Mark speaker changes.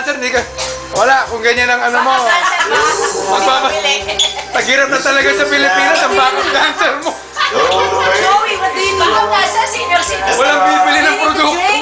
Speaker 1: cancer, hindi ka... Wala, kung ganyan ang ano mo. Taghirap na talaga sa Pilipinas ang bakang cancer mo.
Speaker 2: Joey, what do you mean? Baka nasa senior citizen.
Speaker 1: Walang bibili ng produkto.